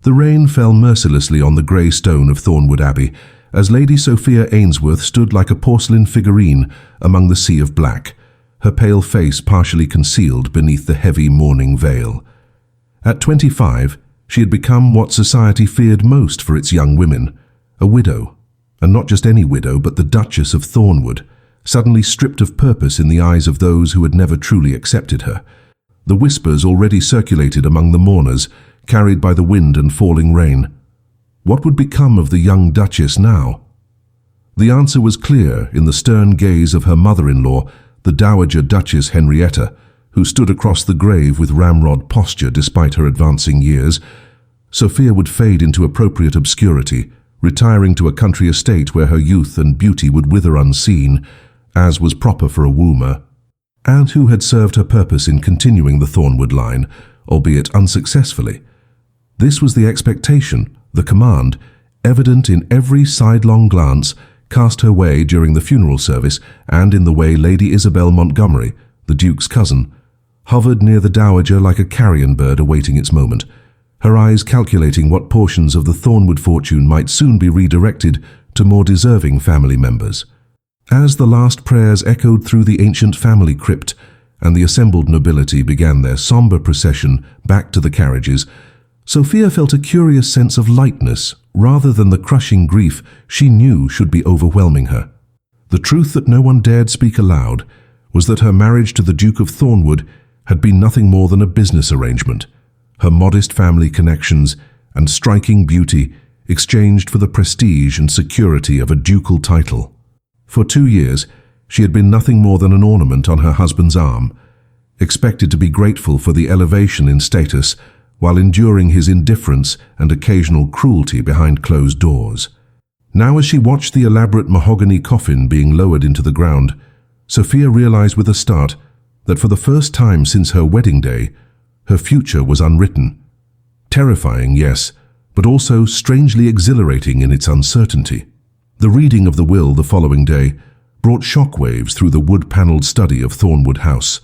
The rain fell mercilessly on the grey stone of Thornwood Abbey, as Lady Sophia Ainsworth stood like a porcelain figurine among the sea of black, her pale face partially concealed beneath the heavy mourning veil. At 25, she had become what society feared most for its young women, a widow, and not just any widow, but the Duchess of Thornwood, suddenly stripped of purpose in the eyes of those who had never truly accepted her. The whispers already circulated among the mourners, carried by the wind and falling rain. What would become of the young Duchess now? The answer was clear in the stern gaze of her mother-in-law, the Dowager Duchess Henrietta, who stood across the grave with ramrod posture despite her advancing years. Sophia would fade into appropriate obscurity, retiring to a country estate where her youth and beauty would wither unseen, as was proper for a wooer, and who had served her purpose in continuing the Thornwood line, albeit unsuccessfully. This was the expectation, the command, evident in every sidelong glance cast her way during the funeral service and in the way Lady Isabel Montgomery, the Duke's cousin, hovered near the Dowager like a carrion bird awaiting its moment, her eyes calculating what portions of the Thornwood fortune might soon be redirected to more deserving family members. As the last prayers echoed through the ancient family crypt and the assembled nobility began their somber procession back to the carriages, Sophia felt a curious sense of lightness rather than the crushing grief she knew should be overwhelming her. The truth that no one dared speak aloud was that her marriage to the Duke of Thornwood had been nothing more than a business arrangement, her modest family connections and striking beauty exchanged for the prestige and security of a ducal title. For 2 years, she had been nothing more than an ornament on her husband's arm, expected to be grateful for the elevation in status while enduring his indifference and occasional cruelty behind closed doors. Now, as she watched the elaborate mahogany coffin being lowered into the ground, Sophia realized with a start that for the first time since her wedding day, her future was unwritten. Terrifying, yes, but also strangely exhilarating in its uncertainty. The reading of the will the following day brought shockwaves through the wood-panelled study of Thornwood House.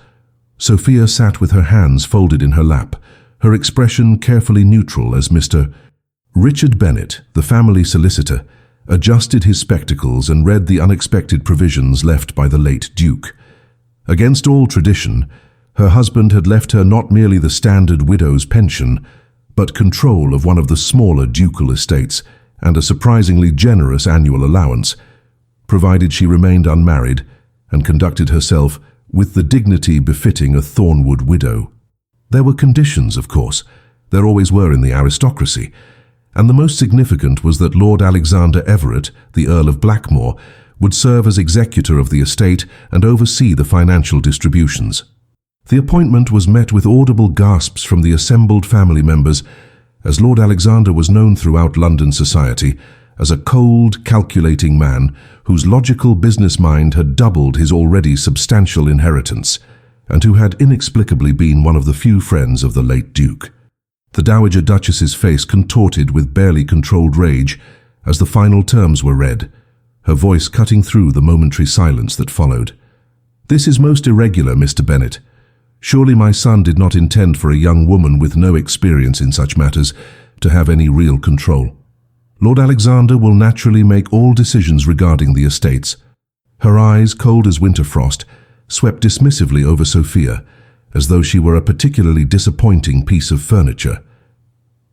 Sophia sat with her hands folded in her lap, her expression carefully neutral as Mr. Richard Bennet, the family solicitor, adjusted his spectacles and read the unexpected provisions left by the late Duke. Against all tradition, her husband had left her not merely the standard widow's pension, but control of one of the smaller ducal estates and a surprisingly generous annual allowance, provided she remained unmarried and conducted herself with the dignity befitting a Thornwood widow. There were conditions, of course. There always were in the aristocracy, and the most significant was that Lord Alexander Everett, the Earl of Blackmore, would serve as executor of the estate and oversee the financial distributions. The appointment was met with audible gasps from the assembled family members, as Lord Alexander was known throughout London society as a cold, calculating man whose logical business mind had doubled his already substantial inheritance, and who had inexplicably been one of the few friends of the late Duke. The Dowager Duchess's face contorted with barely controlled rage as the final terms were read, her voice cutting through the momentary silence that followed. "This is most irregular, Mr. Bennet. Surely my son did not intend for a young woman with no experience in such matters to have any real control. Lord Alexander will naturally make all decisions regarding the estates." Her eyes, cold as winter frost, swept dismissively over Sophia, as though she were a particularly disappointing piece of furniture.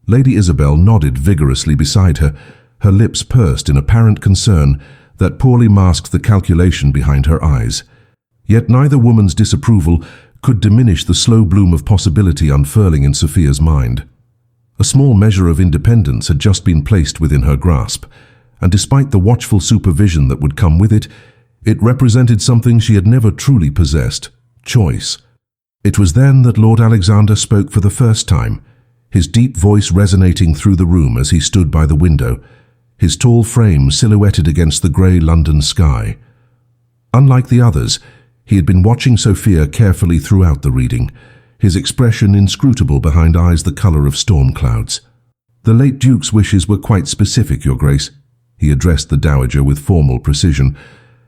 Lady Isabel nodded vigorously beside her, her lips pursed in apparent concern that poorly masked the calculation behind her eyes. Yet neither woman's disapproval could diminish the slow bloom of possibility unfurling in Sophia's mind. A small measure of independence had just been placed within her grasp, and despite the watchful supervision that would come with it, it represented something she had never truly possessed: choice. It was then that Lord Alexander spoke for the first time, his deep voice resonating through the room as he stood by the window, his tall frame silhouetted against the grey London sky. Unlike the others, he had been watching Sophia carefully throughout the reading, his expression inscrutable behind eyes the colour of storm clouds. "The late Duke's wishes were quite specific, Your Grace," he addressed the Dowager with formal precision,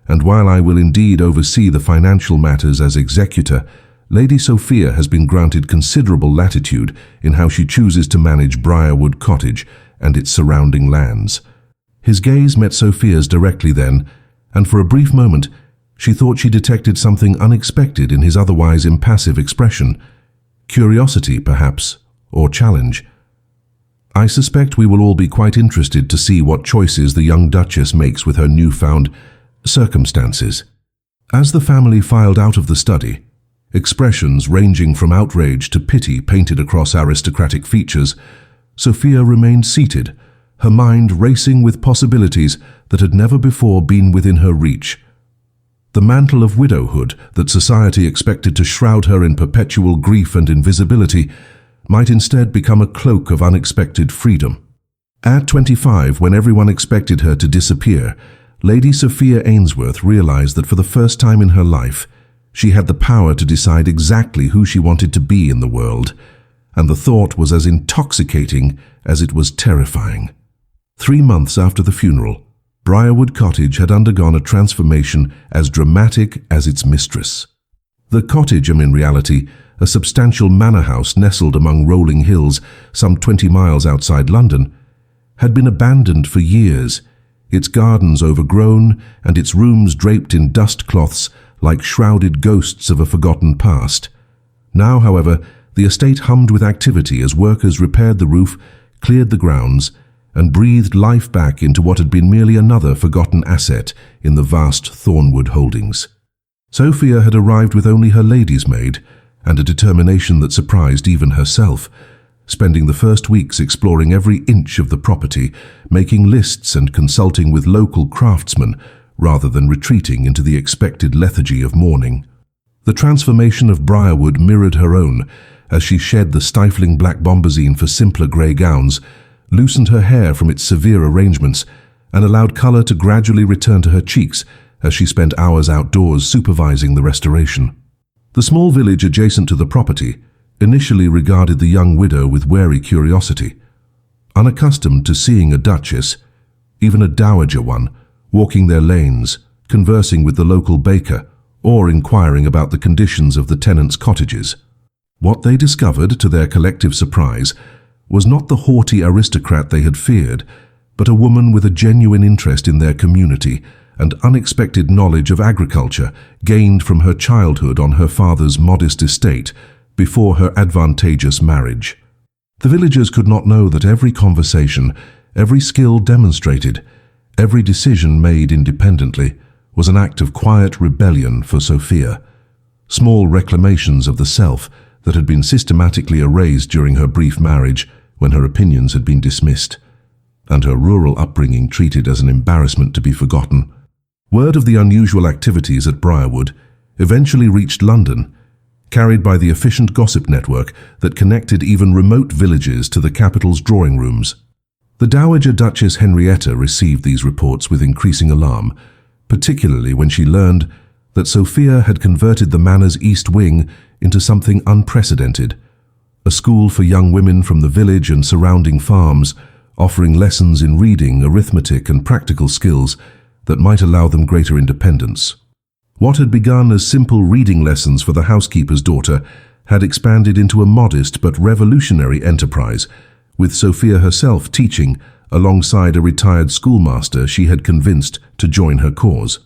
"and while I will indeed oversee the financial matters as executor, Lady Sophia has been granted considerable latitude in how she chooses to manage Briarwood Cottage and its surrounding lands. His gaze met Sophia's directly then, and for a brief moment she thought she detected something unexpected in his otherwise impassive expression. Curiosity, perhaps, or challenge. "I suspect we will all be quite interested to see what choices the young Duchess makes with her newfound circumstances." As the family filed out of the study, expressions ranging from outrage to pity painted across aristocratic features, Sophia remained seated, her mind racing with possibilities that had never before been within her reach. The mantle of widowhood that society expected to shroud her in perpetual grief and invisibility might instead become a cloak of unexpected freedom. At 25, when everyone expected her to disappear, Lady Sophia Ainsworth realized that for the first time in her life, she had the power to decide exactly who she wanted to be in the world, and the thought was as intoxicating as it was terrifying. 3 months after the funeral, Briarwood Cottage had undergone a transformation as dramatic as its mistress. The cottage, in reality, a substantial manor house nestled among rolling hills some 20 miles outside London, had been abandoned for years, its gardens overgrown and its rooms draped in dust cloths like shrouded ghosts of a forgotten past. Now, however, the estate hummed with activity as workers repaired the roof, cleared the grounds, and breathed life back into what had been merely another forgotten asset in the vast Thornwood holdings. Sophia had arrived with only her lady's maid, and a determination that surprised even herself, spending the first weeks exploring every inch of the property, making lists and consulting with local craftsmen, rather than retreating into the expected lethargy of mourning. The transformation of Briarwood mirrored her own, as she shed the stifling black bombazine for simpler grey gowns, loosened her hair from its severe arrangements, and allowed colour to gradually return to her cheeks as she spent hours outdoors supervising the restoration. The small village adjacent to the property initially regarded the young widow with wary curiosity. Unaccustomed to seeing a duchess, even a dowager one, walking their lanes, conversing with the local baker, or inquiring about the conditions of the tenants' cottages. What they discovered, to their collective surprise, was not the haughty aristocrat they had feared, but a woman with a genuine interest in their community and unexpected knowledge of agriculture gained from her childhood on her father's modest estate before her advantageous marriage. The villagers could not know that every conversation, every skill demonstrated, every decision made independently was an act of quiet rebellion for Sophia, small reclamations of the self that had been systematically erased during her brief marriage when her opinions had been dismissed, and her rural upbringing treated as an embarrassment to be forgotten. Word of the unusual activities at Briarwood eventually reached London, carried by the efficient gossip network that connected even remote villages to the capital's drawing rooms. The Dowager Duchess Henrietta received these reports with increasing alarm, particularly when she learned that Sophia had converted the manor's east wing into something unprecedented, a school for young women from the village and surrounding farms, offering lessons in reading, arithmetic, and practical skills that might allow them greater independence. What had begun as simple reading lessons for the housekeeper's daughter had expanded into a modest but revolutionary enterprise, with Sophia herself teaching alongside a retired schoolmaster she had convinced to join her cause.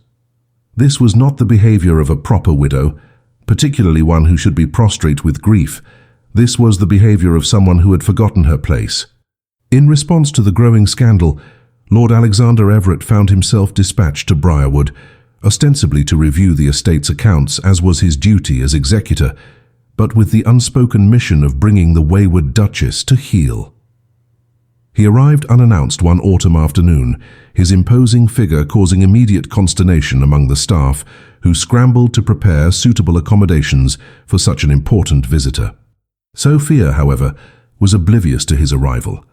This was not the behavior of a proper widow, particularly one who should be prostrate with grief. This was the behavior of someone who had forgotten her place. In response to the growing scandal, Lord Alexander Everett found himself dispatched to Briarwood, ostensibly to review the estate's accounts, as was his duty as executor, but with the unspoken mission of bringing the wayward Duchess to heel. He arrived unannounced one autumn afternoon, his imposing figure causing immediate consternation among the staff, who scrambled to prepare suitable accommodations for such an important visitor. Sophia, however, was oblivious to his arrival,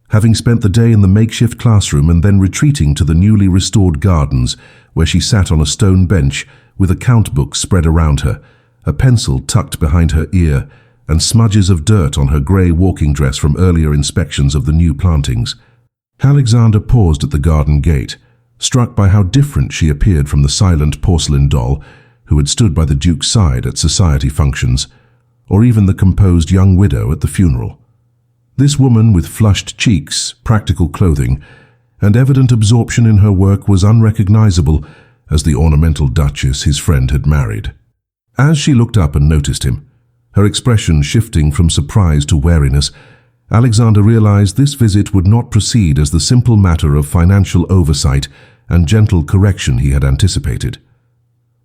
having spent the day in the makeshift classroom and then retreating to the newly restored gardens, where she sat on a stone bench with account books spread around her, a pencil tucked behind her ear, and smudges of dirt on her grey walking dress from earlier inspections of the new plantings. Alexander paused at the garden gate, struck by how different she appeared from the silent porcelain doll, who had stood by the Duke's side at society functions, or even the composed young widow at the funeral. This woman with flushed cheeks, practical clothing, and evident absorption in her work was unrecognizable as the ornamental duchess his friend had married. As she looked up and noticed him, her expression shifting from surprise to wariness, Alexander realized this visit would not proceed as the simple matter of financial oversight and gentle correction he had anticipated.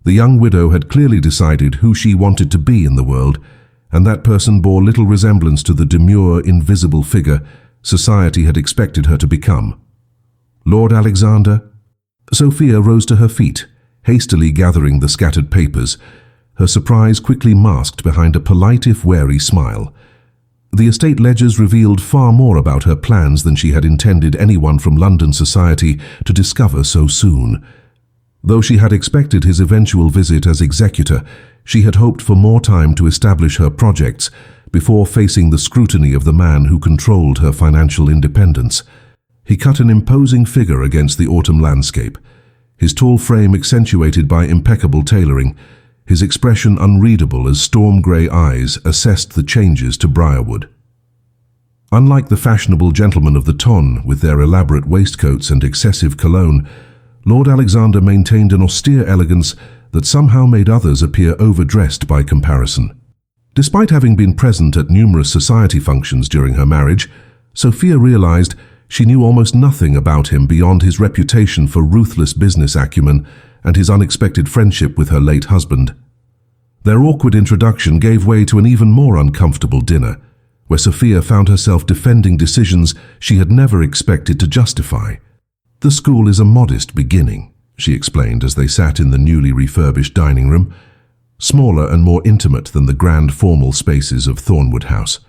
The young widow had clearly decided who she wanted to be in the world, and that person bore little resemblance to the demure, invisible figure society had expected her to become. "Lord Alexander?" Sophia rose to her feet, hastily gathering the scattered papers, her surprise quickly masked behind a polite if wary smile. The estate ledgers revealed far more about her plans than she had intended anyone from London society to discover so soon. Though she had expected his eventual visit as executor, she had hoped for more time to establish her projects before facing the scrutiny of the man who controlled her financial independence. He cut an imposing figure against the autumn landscape, his tall frame accentuated by impeccable tailoring, his expression unreadable as storm-grey eyes assessed the changes to Briarwood. Unlike the fashionable gentlemen of the ton with their elaborate waistcoats and excessive cologne, Lord Alexander maintained an austere elegance that somehow made others appear overdressed by comparison. Despite having been present at numerous society functions during her marriage, Sophia realized she knew almost nothing about him beyond his reputation for ruthless business acumen and his unexpected friendship with her late husband. Their awkward introduction gave way to an even more uncomfortable dinner, where Sophia found herself defending decisions she had never expected to justify. "The school is a modest beginning," she explained as they sat in the newly refurbished dining room, smaller and more intimate than the grand formal spaces of Thornwood House.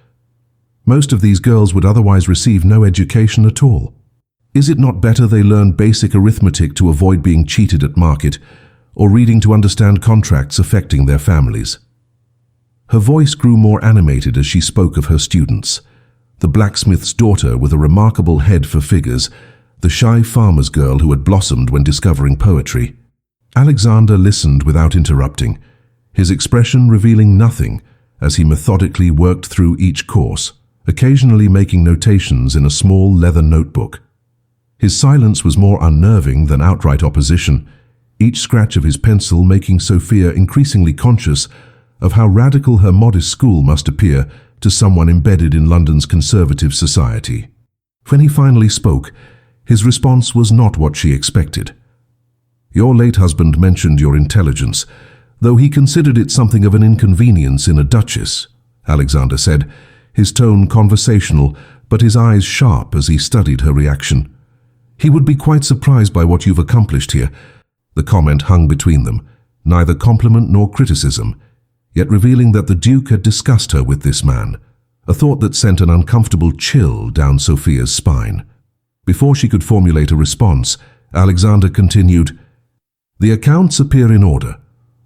"Most of these girls would otherwise receive no education at all. Is it not better they learn basic arithmetic to avoid being cheated at market, or reading to understand contracts affecting their families?" Her voice grew more animated as she spoke of her students, the blacksmith's daughter with a remarkable head for figures, the shy farmer's girl who had blossomed when discovering poetry. Alexander listened without interrupting, his expression revealing nothing as he methodically worked through each course, occasionally making notations in a small leather notebook. His silence was more unnerving than outright opposition, each scratch of his pencil making Sophia increasingly conscious of how radical her modest school must appear to someone embedded in London's conservative society. When he finally spoke, his response was not what she expected. "Your late husband mentioned your intelligence, though he considered it something of an inconvenience in a duchess," Alexander said, his tone conversational, but his eyes sharp as he studied her reaction. "He would be quite surprised by what you've accomplished here." The comment hung between them, neither compliment nor criticism, yet revealing that the Duke had discussed her with this man, a thought that sent an uncomfortable chill down Sophia's spine. Before she could formulate a response, Alexander continued, "The accounts appear in order,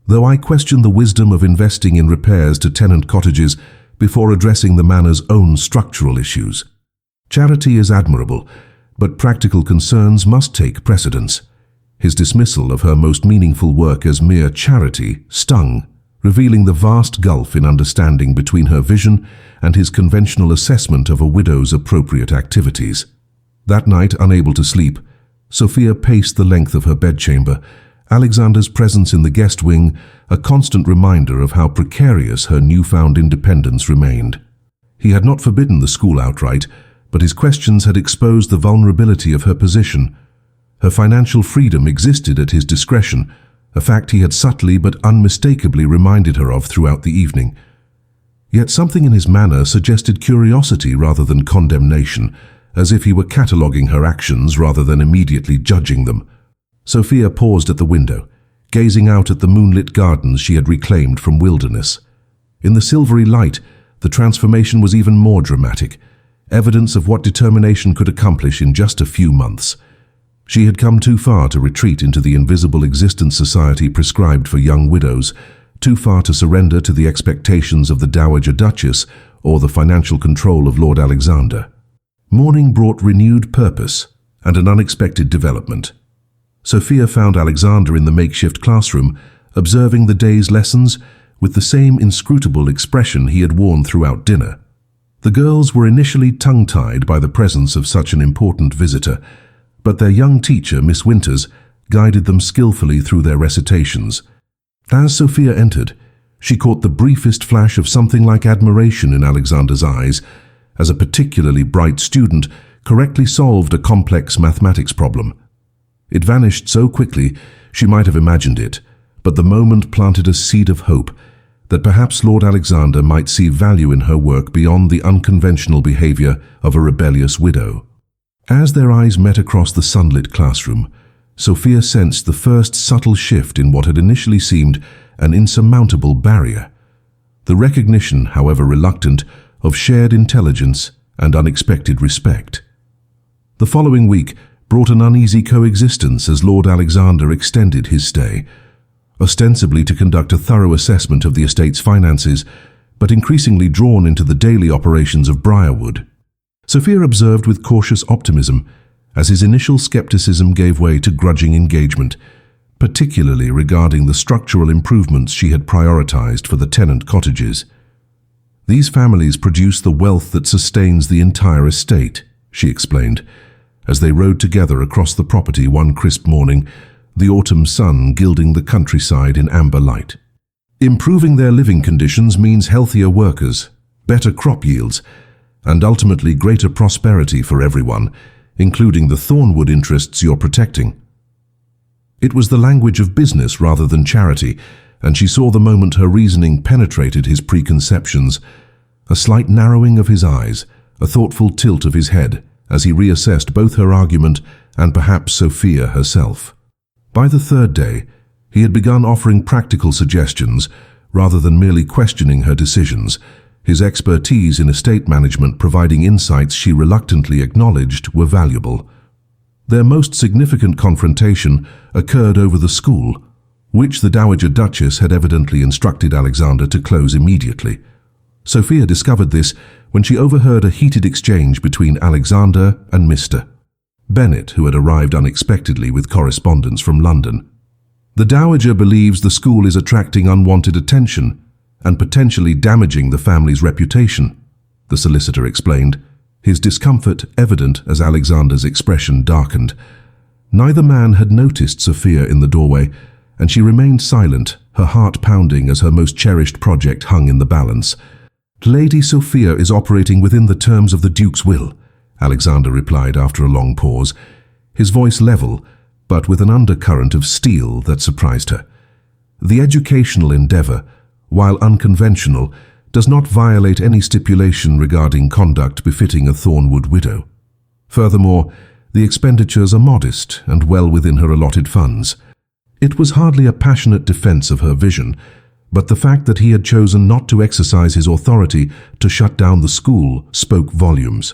though I question the wisdom of investing in repairs to tenant cottages before addressing the manor's own structural issues. Charity is admirable, but practical concerns must take precedence." His dismissal of her most meaningful work as mere charity stung, revealing the vast gulf in understanding between her vision and his conventional assessment of a widow's appropriate activities. That night, unable to sleep, Sophia paced the length of her bedchamber, Alexander's presence in the guest wing a constant reminder of how precarious her newfound independence remained. He had not forbidden the school outright, but his questions had exposed the vulnerability of her position. Her financial freedom existed at his discretion, a fact he had subtly but unmistakably reminded her of throughout the evening. Yet something in his manner suggested curiosity rather than condemnation, as if he were cataloguing her actions rather than immediately judging them. Sophia paused at the window, gazing out at the moonlit gardens she had reclaimed from wilderness. In the silvery light, the transformation was even more dramatic, evidence of what determination could accomplish in just a few months. She had come too far to retreat into the invisible existence society prescribed for young widows, too far to surrender to the expectations of the Dowager Duchess or the financial control of Lord Alexander. Morning brought renewed purpose and an unexpected development. Sophia found Alexander in the makeshift classroom, observing the day's lessons with the same inscrutable expression he had worn throughout dinner. The girls were initially tongue-tied by the presence of such an important visitor, but their young teacher, Miss Winters, guided them skillfully through their recitations. As Sophia entered, she caught the briefest flash of something like admiration in Alexander's eyes, as a particularly bright student correctly solved a complex mathematics problem. It vanished so quickly she might have imagined it, but the moment planted a seed of hope that perhaps Lord Alexander might see value in her work beyond the unconventional behavior of a rebellious widow. As their eyes met across the sunlit classroom, Sophia sensed the first subtle shift in what had initially seemed an insurmountable barrier. The recognition, however reluctant, of shared intelligence and unexpected respect. The following week brought an uneasy coexistence as Lord Alexander extended his stay, ostensibly to conduct a thorough assessment of the estate's finances, but increasingly drawn into the daily operations of Briarwood. Sophia observed with cautious optimism as his initial skepticism gave way to grudging engagement, particularly regarding the structural improvements she had prioritized for the tenant cottages. These families produce the wealth that sustains the entire estate, she explained, as they rode together across the property one crisp morning, the autumn sun gilding the countryside in amber light. Improving their living conditions means healthier workers, better crop yields, and ultimately greater prosperity for everyone, including the Thornwood interests you're protecting. It was the language of business rather than charity, and she saw the moment her reasoning penetrated his preconceptions, a slight narrowing of his eyes, a thoughtful tilt of his head, as he reassessed both her argument and perhaps Sophia herself. By the third day, he had begun offering practical suggestions rather than merely questioning her decisions, his expertise in estate management providing insights she reluctantly acknowledged were valuable. Their most significant confrontation occurred over the school, which the Dowager Duchess had evidently instructed Alexander to close immediately. Sophia discovered this when she overheard a heated exchange between Alexander and Mr. Bennet, who had arrived unexpectedly with correspondence from London. The Dowager believes the school is attracting unwanted attention and potentially damaging the family's reputation, the solicitor explained, his discomfort evident as Alexander's expression darkened. Neither man had noticed Sophia in the doorway, and she remained silent, her heart pounding as her most cherished project hung in the balance. "Lady Sophia is operating within the terms of the Duke's will," Alexander replied after a long pause, his voice level, but with an undercurrent of steel that surprised her. "The educational endeavor, while unconventional, does not violate any stipulation regarding conduct befitting a Thornwood widow. Furthermore, the expenditures are modest and well within her allotted funds." It was hardly a passionate defense of her vision, but the fact that he had chosen not to exercise his authority to shut down the school spoke volumes.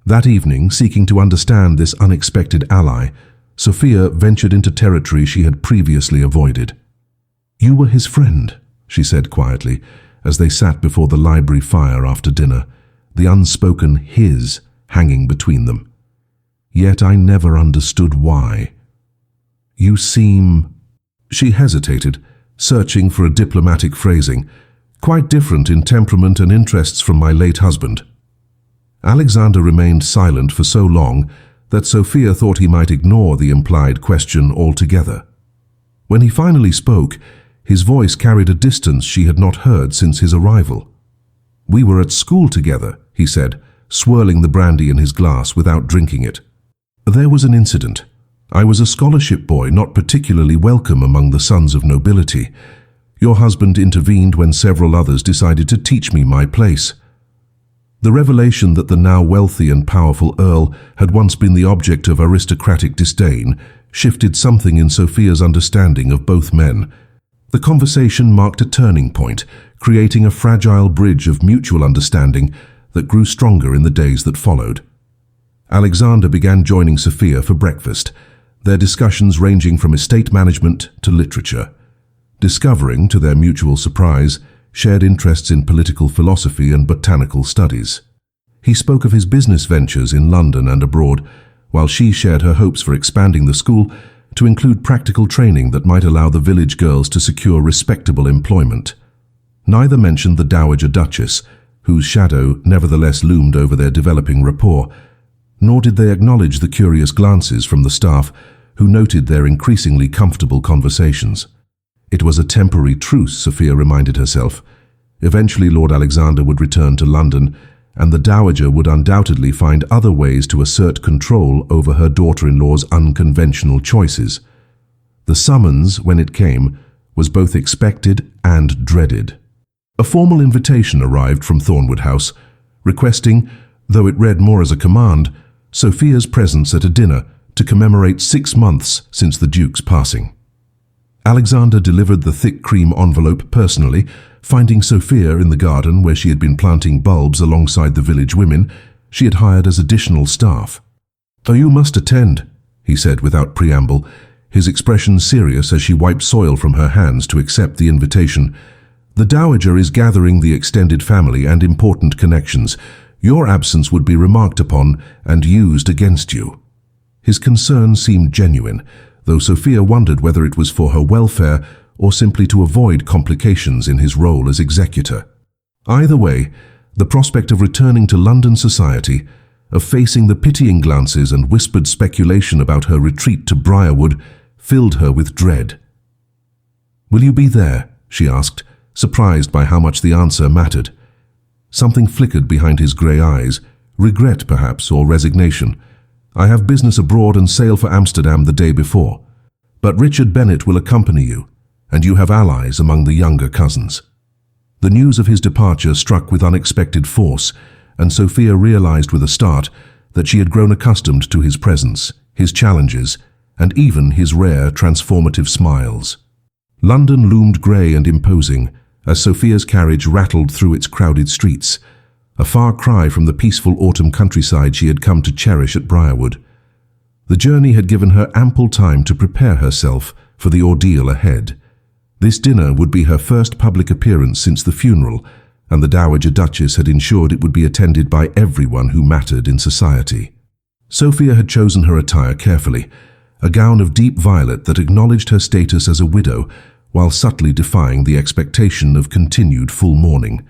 That evening, seeking to understand this unexpected ally, Sophia ventured into territory she had previously avoided. "You were his friend," she said quietly, as they sat before the library fire after dinner, the unspoken "his" hanging between them. "Yet I never understood why. You seem—" She hesitated, searching for a diplomatic phrasing, "quite different in temperament and interests from my late husband." Alexander remained silent for so long that Sophia thought he might ignore the implied question altogether. When he finally spoke, his voice carried a distance she had not heard since his arrival. "We were at school together," he said, swirling the brandy in his glass without drinking it. "There was an incident. I was a scholarship boy, not particularly welcome among the sons of nobility. Your husband intervened when several others decided to teach me my place." The revelation that the now wealthy and powerful Earl had once been the object of aristocratic disdain shifted something in Sophia's understanding of both men. The conversation marked a turning point, creating a fragile bridge of mutual understanding that grew stronger in the days that followed. Alexander began joining Sophia for breakfast, their discussions ranging from estate management to literature, discovering, to their mutual surprise, shared interests in political philosophy and botanical studies. He spoke of his business ventures in London and abroad, while she shared her hopes for expanding the school to include practical training that might allow the village girls to secure respectable employment. Neither mentioned the Dowager Duchess, whose shadow nevertheless loomed over their developing rapport, nor did they acknowledge the curious glances from the staff who noted their increasingly comfortable conversations. It was a temporary truce, Sophia reminded herself. Eventually Lord Alexander would return to London, and the Dowager would undoubtedly find other ways to assert control over her daughter-in-law's unconventional choices. The summons, when it came, was both expected and dreaded. A formal invitation arrived from Thornwood House, requesting, though it read more as a command, Sophia's presence at a dinner to commemorate 6 months since the Duke's passing. Alexander delivered the thick cream envelope personally, finding Sophia in the garden where she had been planting bulbs alongside the village women she had hired as additional staff. "Oh, you must attend," he said without preamble, his expression serious as she wiped soil from her hands to accept the invitation. "The Dowager is gathering the extended family and important connections. Your absence would be remarked upon and used against you." His concern seemed genuine, though Sophia wondered whether it was for her welfare or simply to avoid complications in his role as executor. Either way, the prospect of returning to London society, of facing the pitying glances and whispered speculation about her retreat to Briarwood, filled her with dread. "Will you be there?" she asked, surprised by how much the answer mattered. Something flickered behind his grey eyes, regret perhaps, or resignation. "I have business abroad and sail for Amsterdam the day before. But Richard Bennet will accompany you, and you have allies among the younger cousins." The news of his departure struck with unexpected force, and Sophia realized with a start that she had grown accustomed to his presence, his challenges, and even his rare transformative smiles. London loomed grey and imposing as Sophia's carriage rattled through its crowded streets, a far cry from the peaceful autumn countryside she had come to cherish at Briarwood. The journey had given her ample time to prepare herself for the ordeal ahead. This dinner would be her first public appearance since the funeral, and the Dowager Duchess had ensured it would be attended by everyone who mattered in society. Sophia had chosen her attire carefully, a gown of deep violet that acknowledged her status as a widow while subtly defying the expectation of continued full mourning.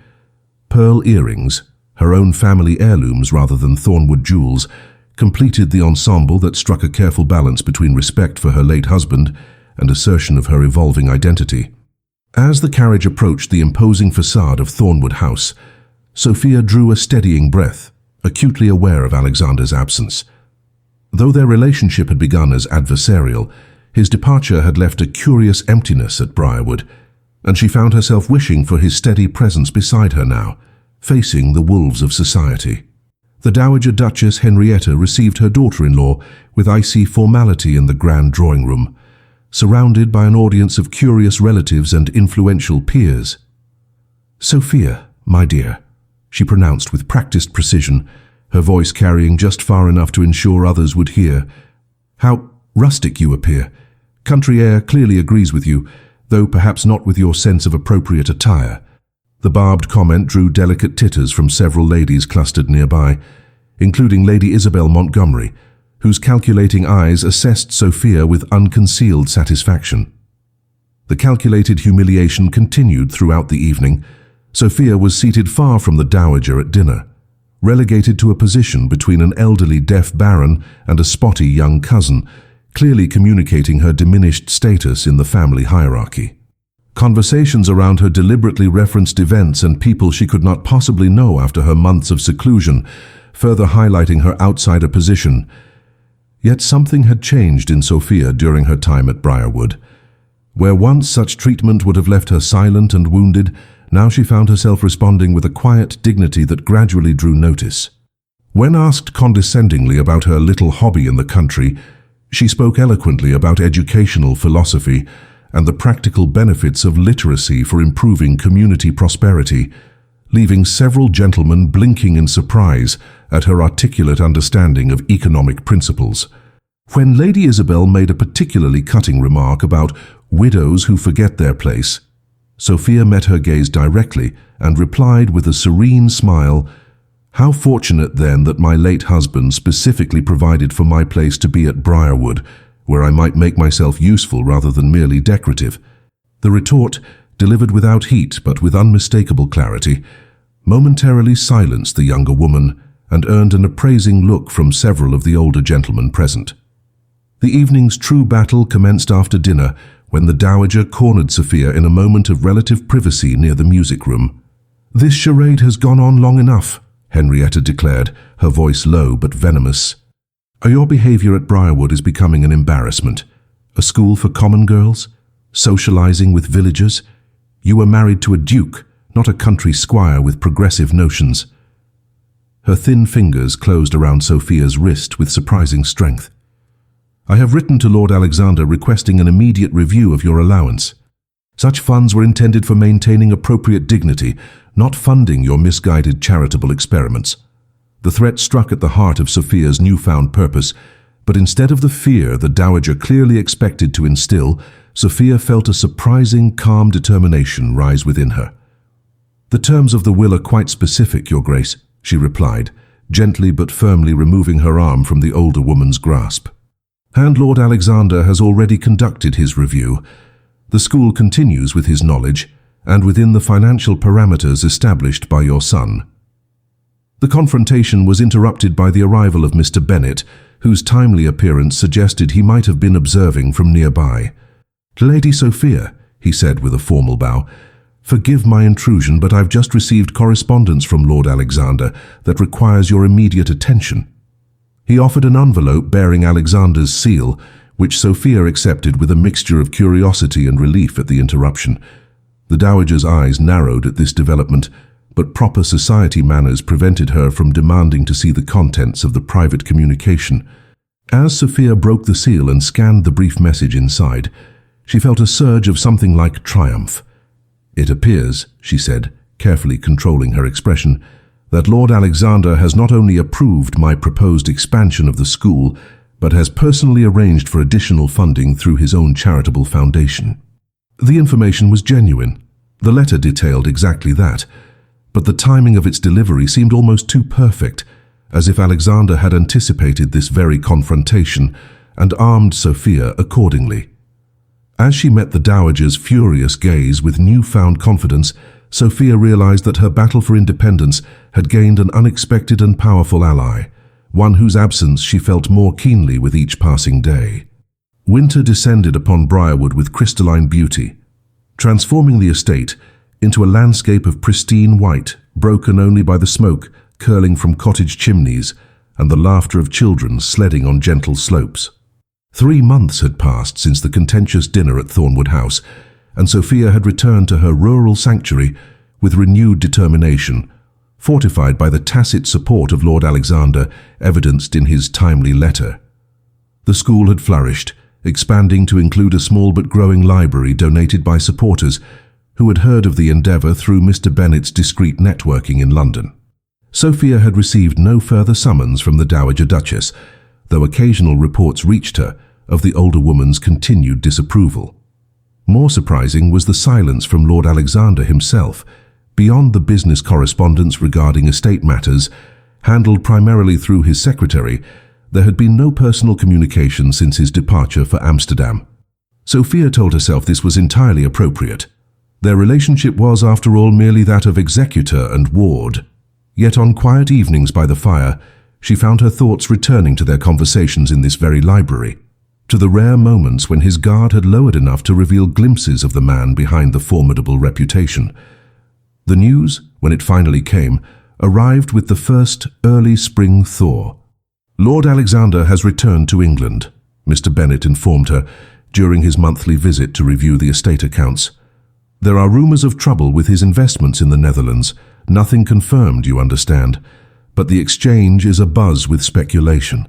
Pearl earrings, her own family heirlooms rather than Thornwood jewels, completed the ensemble that struck a careful balance between respect for her late husband and assertion of her evolving identity. As the carriage approached the imposing facade of Thornwood House, Sophia drew a steadying breath, acutely aware of Alexander's absence. Though their relationship had begun as adversarial, his departure had left a curious emptiness at Briarwood, and she found herself wishing for his steady presence beside her now, facing the wolves of society. The Dowager Duchess Henrietta received her daughter-in-law with icy formality in the grand drawing-room, surrounded by an audience of curious relatives and influential peers. "Sophia, my dear," she pronounced with practiced precision, her voice carrying just far enough to ensure others would hear. "How rustic you appear. Country air clearly agrees with you, though perhaps not with your sense of appropriate attire." The barbed comment drew delicate titters from several ladies clustered nearby, including Lady Isabel Montgomery, whose calculating eyes assessed Sophia with unconcealed satisfaction. The calculated humiliation continued throughout the evening. Sophia was seated far from the Dowager at dinner, relegated to a position between an elderly deaf baron and a spotty young cousin, clearly communicating her diminished status in the family hierarchy. Conversations around her deliberately referenced events and people she could not possibly know after her months of seclusion, further highlighting her outsider position. Yet something had changed in Sophia during her time at Briarwood. Where once such treatment would have left her silent and wounded, now she found herself responding with a quiet dignity that gradually drew notice. When asked condescendingly about her little hobby in the country, she spoke eloquently about educational philosophy and the practical benefits of literacy for improving community prosperity, leaving several gentlemen blinking in surprise at her articulate understanding of economic principles. When Lady Isabel made a particularly cutting remark about widows who forget their place, Sophia met her gaze directly and replied with a serene smile, "How fortunate then that my late husband specifically provided for my place to be at Briarwood, where I might make myself useful rather than merely decorative. The retort, delivered without heat but with unmistakable clarity, momentarily silenced the younger woman and earned an appraising look from several of the older gentlemen present. The evening's true battle commenced after dinner, when the dowager cornered Sophia in a moment of relative privacy near the music room. "This charade has gone on long enough," Henrietta declared, her voice low but venomous. "Your behavior at Briarwood is becoming an embarrassment. A school for common girls? Socializing with villagers? You were married to a duke, not a country squire with progressive notions." Her thin fingers closed around Sophia's wrist with surprising strength. "I have written to Lord Alexander requesting an immediate review of your allowance. Such funds were intended for maintaining appropriate dignity, not funding your misguided charitable experiments." The threat struck at the heart of Sophia's newfound purpose, but instead of the fear the dowager clearly expected to instill, Sophia felt a surprising, calm determination rise within her. "The terms of the will are quite specific, Your Grace," she replied, gently but firmly removing her arm from the older woman's grasp. "And Lord Alexander has already conducted his review. The school continues with his knowledge, and within the financial parameters established by your son." The confrontation was interrupted by the arrival of Mr. Bennet, whose timely appearance suggested he might have been observing from nearby. "Lady Sophia," he said with a formal bow, "forgive my intrusion, but I've just received correspondence from Lord Alexander that requires your immediate attention." He offered an envelope bearing Alexander's seal, which Sophia accepted with a mixture of curiosity and relief at the interruption. The dowager's eyes narrowed at this development, but proper society manners prevented her from demanding to see the contents of the private communication. As Sophia broke the seal and scanned the brief message inside, she felt a surge of something like triumph. "It appears," she said, carefully controlling her expression, "that Lord Alexander has not only approved my proposed expansion of the school, but has personally arranged for additional funding through his own charitable foundation." The information was genuine. The letter detailed exactly that, but the timing of its delivery seemed almost too perfect, as if Alexander had anticipated this very confrontation and armed Sophia accordingly. As she met the dowager's furious gaze with newfound confidence, Sophia realized that her battle for independence had gained an unexpected and powerful ally, one whose absence she felt more keenly with each passing day. Winter descended upon Briarwood with crystalline beauty, transforming the estate into a landscape of pristine white, broken only by the smoke curling from cottage chimneys and the laughter of children sledding on gentle slopes. 3 months had passed since the contentious dinner at Thornwood House, and Sophia had returned to her rural sanctuary with renewed determination, fortified by the tacit support of Lord Alexander evidenced in his timely letter. The school had flourished, expanding to include a small but growing library donated by supporters who had heard of the endeavour through Mr. Bennet's discreet networking in London. Sophia had received no further summons from the Dowager Duchess, though occasional reports reached her of the older woman's continued disapproval. More surprising was the silence from Lord Alexander himself. Beyond the business correspondence regarding estate matters, handled primarily through his secretary, there had been no personal communication since his departure for Amsterdam. Sophia told herself this was entirely appropriate. Their relationship was, after all, merely that of executor and ward. Yet on quiet evenings by the fire, she found her thoughts returning to their conversations in this very library, to the rare moments when his guard had lowered enough to reveal glimpses of the man behind the formidable reputation. The news, when it finally came, arrived with the first early spring thaw. "Lord Alexander has returned to England," Mr. Bennet informed her during his monthly visit to review the estate accounts. "There are rumours of trouble with his investments in the Netherlands, nothing confirmed, you understand, but the exchange is abuzz with speculation."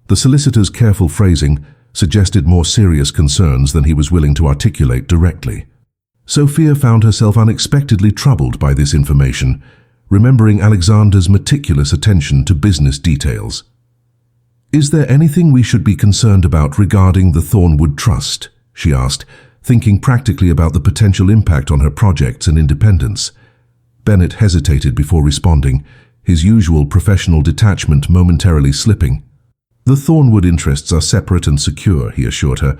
The solicitor's careful phrasing suggested more serious concerns than he was willing to articulate directly. Sophia found herself unexpectedly troubled by this information, remembering Alexander's meticulous attention to business details. "Is there anything we should be concerned about regarding the Thornwood Trust?" she asked, thinking practically about the potential impact on her projects and independence. Bennet hesitated before responding, his usual professional detachment momentarily slipping. The Thornwood interests are separate and secure, he assured her,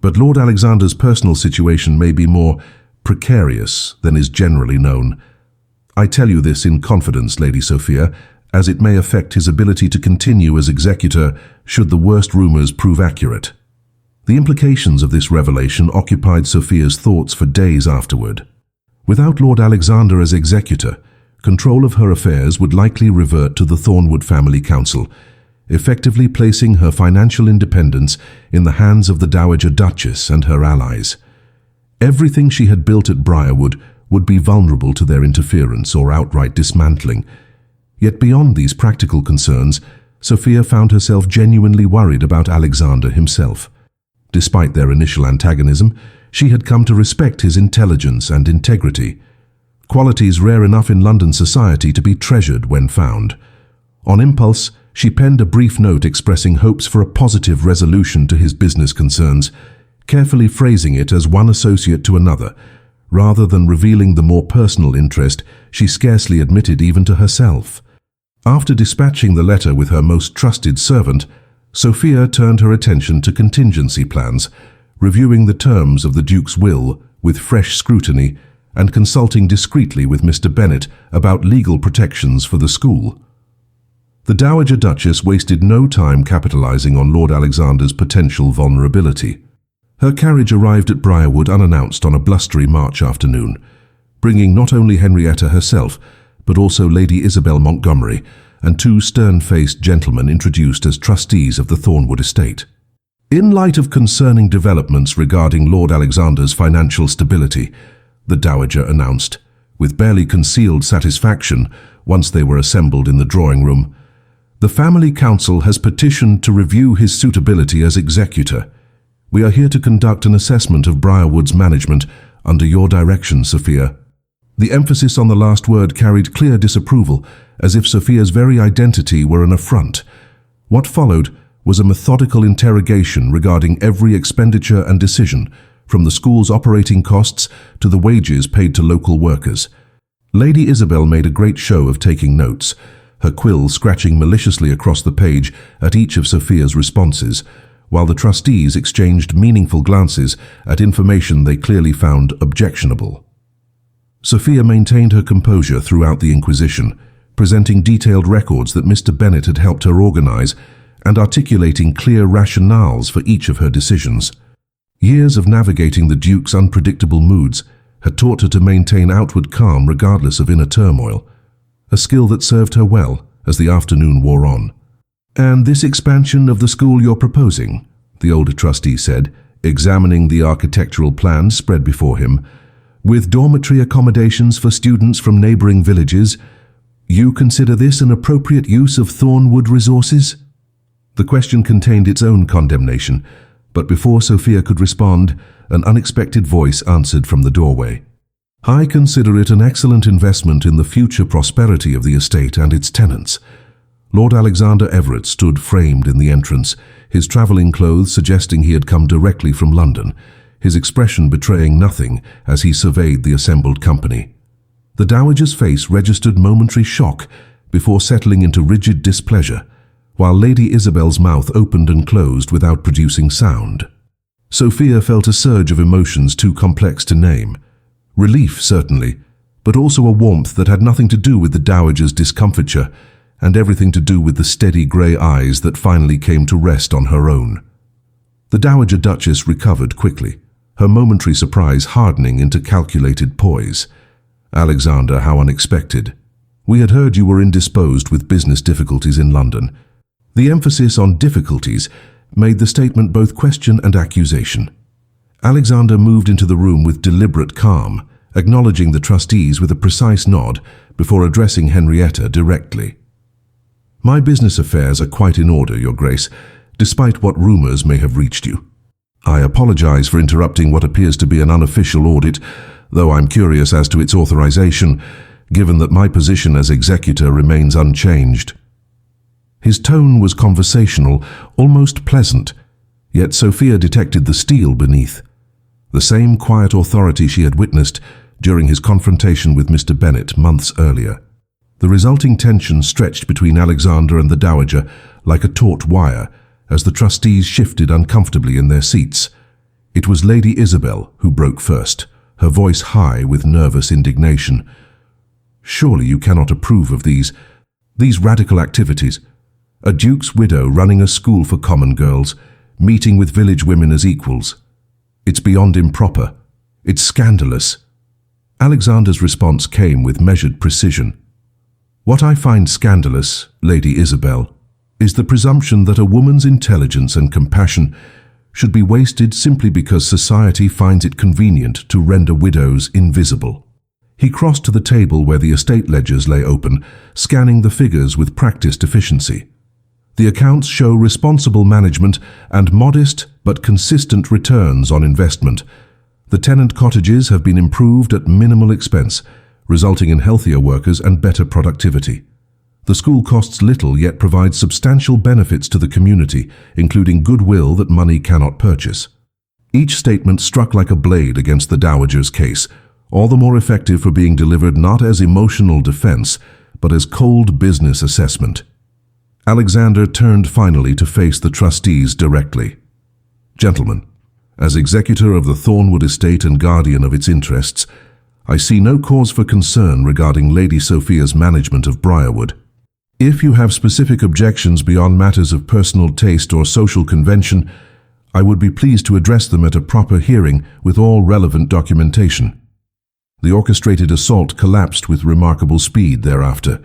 but Lord Alexander's personal situation may be more precarious than is generally known. I tell you this in confidence, Lady Sophia, as it may affect his ability to continue as executor should the worst rumors prove accurate. The implications of this revelation occupied Sophia's thoughts for days afterward. Without Lord Alexander as executor, control of her affairs would likely revert to the Thornwood family council, effectively placing her financial independence in the hands of the Dowager Duchess and her allies. Everything she had built at Briarwood would be vulnerable to their interference or outright dismantling. Yet beyond these practical concerns, Sophia found herself genuinely worried about Alexander himself. Despite their initial antagonism, she had come to respect his intelligence and integrity, qualities rare enough in London society to be treasured when found. On impulse, she penned a brief note expressing hopes for a positive resolution to his business concerns, carefully phrasing it as one associate to another, rather than revealing the more personal interest she scarcely admitted even to herself. After dispatching the letter with her most trusted servant, Sophia turned her attention to contingency plans, reviewing the terms of the Duke's will with fresh scrutiny and consulting discreetly with Mr. Bennet about legal protections for the school. The Dowager Duchess wasted no time capitalizing on Lord Alexander's potential vulnerability. Her carriage arrived at Briarwood unannounced on a blustery March afternoon, bringing not only Henrietta herself, but also Lady Isabel Montgomery and two stern-faced gentlemen introduced as trustees of the Thornwood estate. In light of concerning developments regarding Lord Alexander's financial stability, the Dowager announced, with barely concealed satisfaction once they were assembled in the drawing room, the family council has petitioned to review his suitability as executor. We are here to conduct an assessment of Briarwood's management under your direction, Sophia. The emphasis on the last word carried clear disapproval, as if Sophia's very identity were an affront. What followed was a methodical interrogation regarding every expenditure and decision, from the school's operating costs to the wages paid to local workers. Lady Isabel made a great show of taking notes, her quill scratching maliciously across the page at each of Sophia's responses, while the trustees exchanged meaningful glances at information they clearly found objectionable. Sophia maintained her composure throughout the inquisition, presenting detailed records that Mr. Bennet had helped her organize and articulating clear rationales for each of her decisions. Years of navigating the Duke's unpredictable moods had taught her to maintain outward calm regardless of inner turmoil, a skill that served her well as the afternoon wore on. "And this expansion of the school you're proposing," the older trustee said, examining the architectural plans spread before him, "with dormitory accommodations for students from neighboring villages, you consider this an appropriate use of Thornwood resources?" The question contained its own condemnation, but before Sophia could respond, an unexpected voice answered from the doorway. "I consider it an excellent investment in the future prosperity of the estate and its tenants." Lord Alexander Everett stood framed in the entrance, his travelling clothes suggesting he had come directly from London, his expression betraying nothing as he surveyed the assembled company. The Dowager's face registered momentary shock before settling into rigid displeasure, while Lady Isabel's mouth opened and closed without producing sound. Sophia felt a surge of emotions too complex to name. Relief, certainly, but also a warmth that had nothing to do with the Dowager's discomfiture and everything to do with the steady grey eyes that finally came to rest on her own. The Dowager Duchess recovered quickly, her momentary surprise hardening into calculated poise. "Alexander, how unexpected. We had heard you were indisposed with business difficulties in London." The emphasis on difficulties made the statement both question and accusation. Alexander moved into the room with deliberate calm, acknowledging the trustees with a precise nod before addressing Henrietta directly. "My business affairs are quite in order, Your Grace, despite what rumors may have reached you. I apologize for interrupting what appears to be an unofficial audit, though I'm curious as to its authorization, given that my position as executor remains unchanged." His tone was conversational, almost pleasant, yet Sophia detected the steel beneath. The same quiet authority she had witnessed during his confrontation with Mr. Bennet months earlier. The resulting tension stretched between Alexander and the Dowager like a taut wire, as the trustees shifted uncomfortably in their seats. It was Lady Isabel who broke first, her voice high with nervous indignation. "Surely you cannot approve of these radical activities. A duke's widow running a school for common girls, meeting with village women as equals. It's beyond improper. It's scandalous." Alexander's response came with measured precision. "What I find scandalous, Lady Isabel, is the presumption that a woman's intelligence and compassion should be wasted simply because society finds it convenient to render widows invisible." He crossed to the table where the estate ledgers lay open, scanning the figures with practiced efficiency. The accounts show responsible management and modest but consistent returns on investment. The tenant cottages have been improved at minimal expense, resulting in healthier workers and better productivity. The school costs little yet provides substantial benefits to the community, including goodwill that money cannot purchase. Each statement struck like a blade against the dowager's case, all the more effective for being delivered not as emotional defense, but as cold business assessment. Alexander turned finally to face the trustees directly. "Gentlemen, as executor of the Thornwood estate and guardian of its interests, I see no cause for concern regarding Lady Sophia's management of Briarwood. If you have specific objections beyond matters of personal taste or social convention, I would be pleased to address them at a proper hearing with all relevant documentation." The orchestrated assault collapsed with remarkable speed thereafter.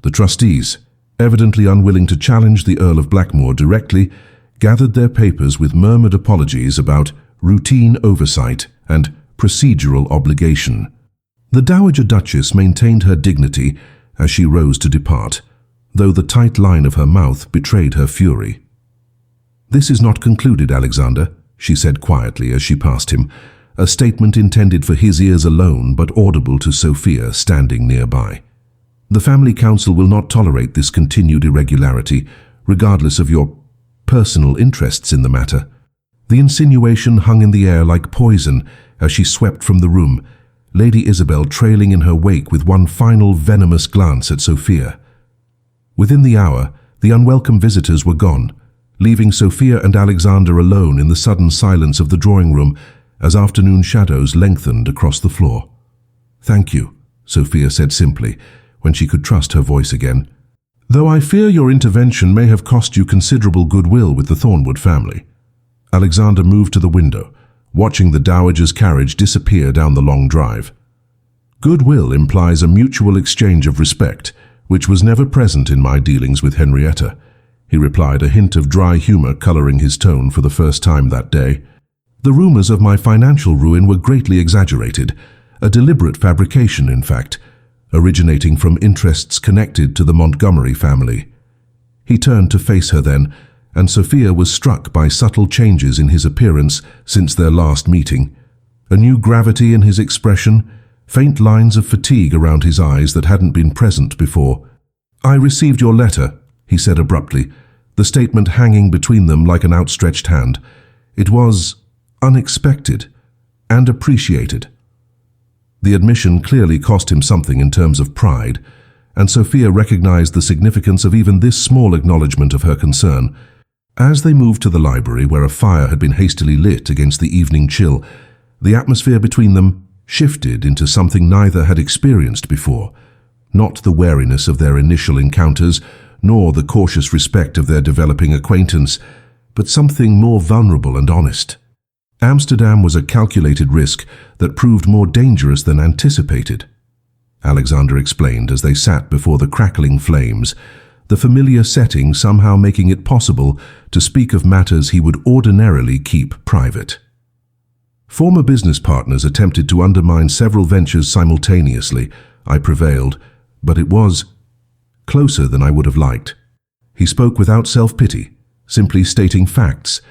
The trustees, evidently unwilling to challenge the Earl of Blackmore directly, gathered their papers with murmured apologies about routine oversight and procedural obligation. The Dowager Duchess maintained her dignity as she rose to depart, though the tight line of her mouth betrayed her fury. "This is not concluded, Alexander," she said quietly as she passed him, a statement intended for his ears alone but audible to Sophia standing nearby. "The family council will not tolerate this continued irregularity, regardless of your personal interests in the matter." The insinuation hung in the air like poison as she swept from the room, Lady Isabel trailing in her wake with one final venomous glance at Sophia. Within the hour, the unwelcome visitors were gone, leaving Sophia and Alexander alone in the sudden silence of the drawing room as afternoon shadows lengthened across the floor. "Thank you," Sophia said simply, when she could trust her voice again. "Though I fear your intervention may have cost you considerable goodwill with the Thornwood family." Alexander moved to the window, watching the dowager's carriage disappear down the long drive. "Goodwill implies a mutual exchange of respect, which was never present in my dealings with Henrietta," he replied, a hint of dry humor coloring his tone for the first time that day. "The rumors of my financial ruin were greatly exaggerated, a deliberate fabrication, in fact, originating from interests connected to the Montgomery family." He turned to face her then, and Sophia was struck by subtle changes in his appearance since their last meeting. A new gravity in his expression, faint lines of fatigue around his eyes that hadn't been present before. "I received your letter," he said abruptly, the statement hanging between them like an outstretched hand. "It was unexpected and appreciated." The admission clearly cost him something in terms of pride, and Sophia recognized the significance of even this small acknowledgement of her concern. As they moved to the library, where a fire had been hastily lit against the evening chill, the atmosphere between them shifted into something neither had experienced before. Not the wariness of their initial encounters, nor the cautious respect of their developing acquaintance, but something more vulnerable and honest. Amsterdam was a calculated risk that proved more dangerous than anticipated, Alexander explained as they sat before the crackling flames, the familiar setting somehow making it possible to speak of matters he would ordinarily keep private. Former business partners attempted to undermine several ventures simultaneously. I prevailed, but it was closer than I would have liked. He spoke without self-pity, simply stating facts,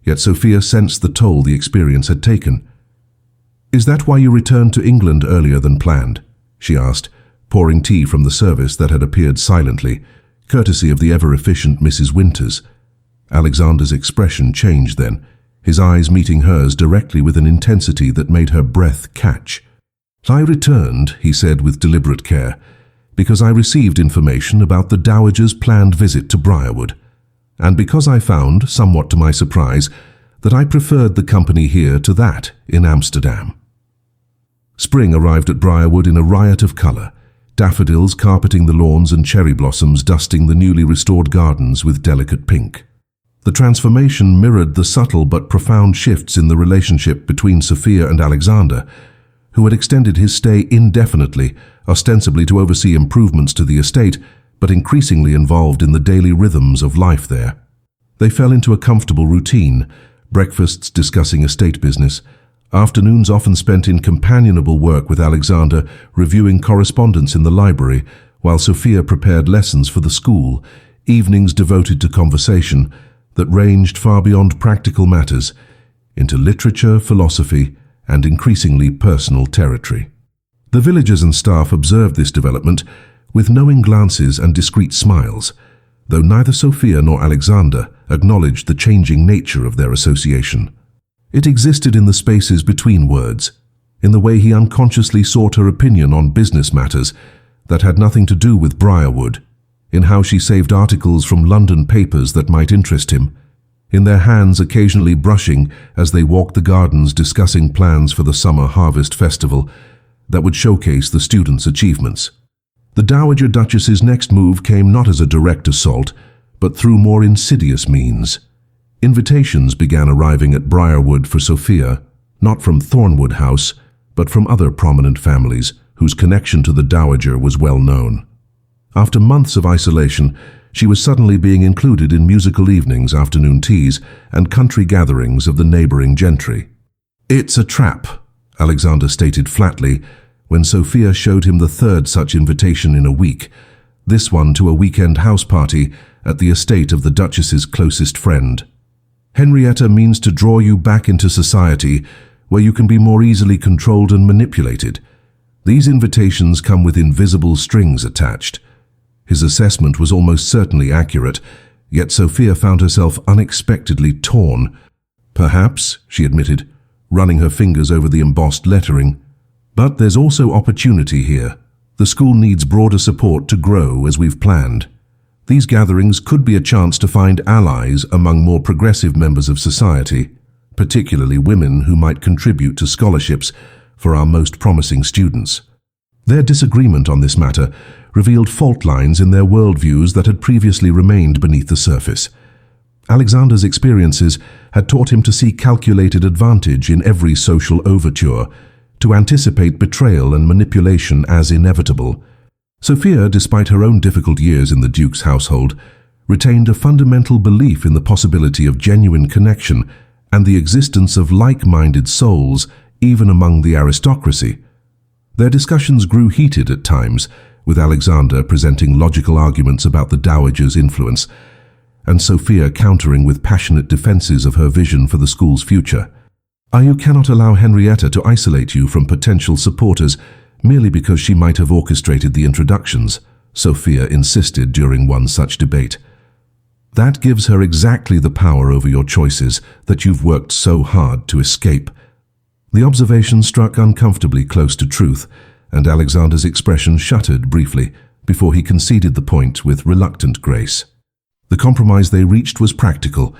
yet Sophia sensed the toll the experience had taken. "Is that why you returned to England earlier than planned?" she asked, pouring tea from the service that had appeared silently, courtesy of the ever-efficient Mrs. Winters. Alexander's expression changed then, his eyes meeting hers directly with an intensity that made her breath catch. "I returned," he said with deliberate care, "because I received information about the Dowager's planned visit to Briarwood. and because I found, somewhat to my surprise, that I preferred the company here to that in Amsterdam. Spring arrived at Briarwood in a riot of colour, daffodils carpeting the lawns and cherry blossoms dusting the newly restored gardens with delicate pink. The transformation mirrored the subtle but profound shifts in the relationship between Sophia and Alexander, who had extended his stay indefinitely, ostensibly to oversee improvements to the estate, but increasingly involved in the daily rhythms of life there. They fell into a comfortable routine, breakfasts discussing estate business, afternoons often spent in companionable work with Alexander reviewing correspondence in the library, while Sophia prepared lessons for the school, evenings devoted to conversation that ranged far beyond practical matters into literature, philosophy, and increasingly personal territory. The villagers and staff observed this development with knowing glances and discreet smiles, though neither Sophia nor Alexander acknowledged the changing nature of their association. It existed in the spaces between words, in the way he unconsciously sought her opinion on business matters that had nothing to do with Briarwood, in how she saved articles from London papers that might interest him, in their hands occasionally brushing as they walked the gardens discussing plans for the summer harvest festival that would showcase the students' achievements. The Dowager Duchess's next move came not as a direct assault, but through more insidious means. Invitations began arriving at Briarwood for Sophia, not from Thornwood House, but from other prominent families whose connection to the Dowager was well known. After months of isolation, she was suddenly being included in musical evenings, afternoon teas, and country gatherings of the neighbouring gentry. "It's a trap," Alexander stated flatly, when Sophia showed him the third such invitation in a week, this one to a weekend house party at the estate of the Duchess's closest friend. "Henrietta means to draw you back into society where you can be more easily controlled and manipulated. These invitations come with invisible strings attached." His assessment was almost certainly accurate, yet Sophia found herself unexpectedly torn. "Perhaps," she admitted, running her fingers over the embossed lettering. "But there's also opportunity here. The school needs broader support to grow as we've planned. These gatherings could be a chance to find allies among more progressive members of society, particularly women who might contribute to scholarships for our most promising students." Their disagreement on this matter revealed fault lines in their worldviews that had previously remained beneath the surface. Alexander's experiences had taught him to see calculated advantage in every social overture, to anticipate betrayal and manipulation as inevitable. Sophia, despite her own difficult years in the Duke's household, retained a fundamental belief in the possibility of genuine connection and the existence of like-minded souls even among the aristocracy. Their discussions grew heated at times, with Alexander presenting logical arguments about the Dowager's influence, and Sophia countering with passionate defenses of her vision for the school's future. "You cannot allow Henrietta to isolate you from potential supporters merely because she might have orchestrated the introductions," Sophia insisted during one such debate. "That gives her exactly the power over your choices that you've worked so hard to escape." The observation struck uncomfortably close to truth, and Alexander's expression shuttered briefly before he conceded the point with reluctant grace. The compromise they reached was practical.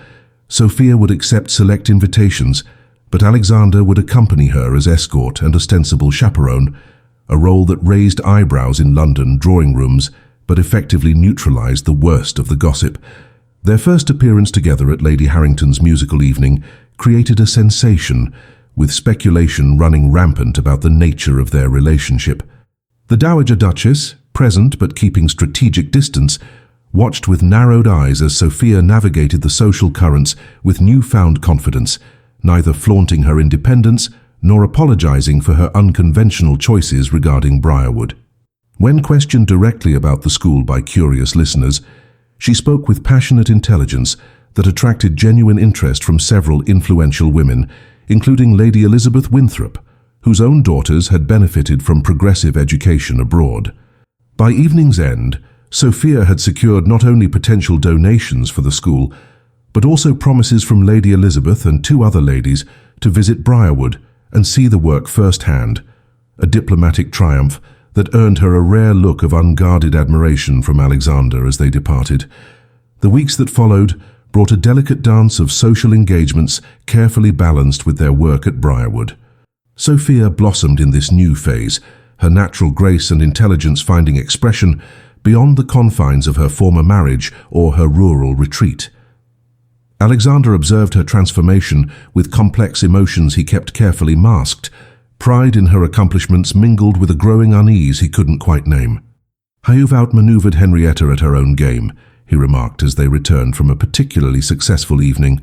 Sophia would accept select invitations, but Alexander would accompany her as escort and ostensible chaperone, a role that raised eyebrows in London drawing rooms but effectively neutralized the worst of the gossip. Their first appearance together at Lady Harrington's musical evening created a sensation, with speculation running rampant about the nature of their relationship. The Dowager Duchess, present but keeping strategic distance, watched with narrowed eyes as Sophia navigated the social currents with newfound confidence, neither flaunting her independence nor apologizing for her unconventional choices regarding Briarwood. When questioned directly about the school by curious listeners, she spoke with passionate intelligence that attracted genuine interest from several influential women, including Lady Elizabeth Winthrop, whose own daughters had benefited from progressive education abroad. By evening's end, Sophia had secured not only potential donations for the school, but also promises from Lady Elizabeth and two other ladies to visit Briarwood and see the work firsthand, a diplomatic triumph that earned her a rare look of unguarded admiration from Alexander as they departed. The weeks that followed brought a delicate dance of social engagements carefully balanced with their work at Briarwood. Sophia blossomed in this new phase, her natural grace and intelligence finding expression beyond the confines of her former marriage or her rural retreat. Alexander observed her transformation with complex emotions he kept carefully masked. Pride in her accomplishments mingled with a growing unease he couldn't quite name. "You've outmaneuvered Henrietta at her own game," he remarked as they returned from a particularly successful evening,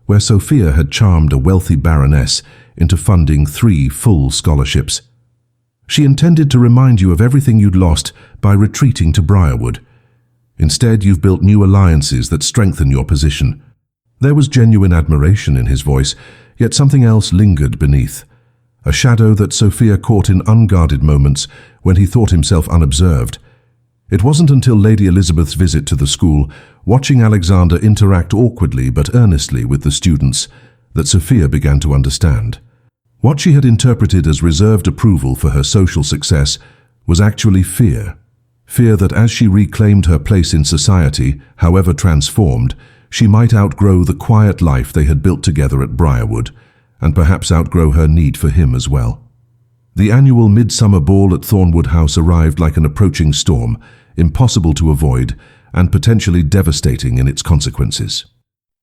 where Sophia had charmed a wealthy baroness into funding 3 full scholarships. "She intended to remind you of everything you'd lost by retreating to Briarwood. Instead, you've built new alliances that strengthen your position." There was genuine admiration in his voice, yet something else lingered beneath. A shadow that Sophia caught in unguarded moments when he thought himself unobserved. It wasn't until Lady Elizabeth's visit to the school, watching Alexander interact awkwardly but earnestly with the students, that Sophia began to understand. What she had interpreted as reserved approval for her social success was actually fear. Fear that as she reclaimed her place in society, however transformed, she might outgrow the quiet life they had built together at Briarwood, and perhaps outgrow her need for him as well. The annual midsummer ball at Thornwood House arrived like an approaching storm, impossible to avoid and potentially devastating in its consequences.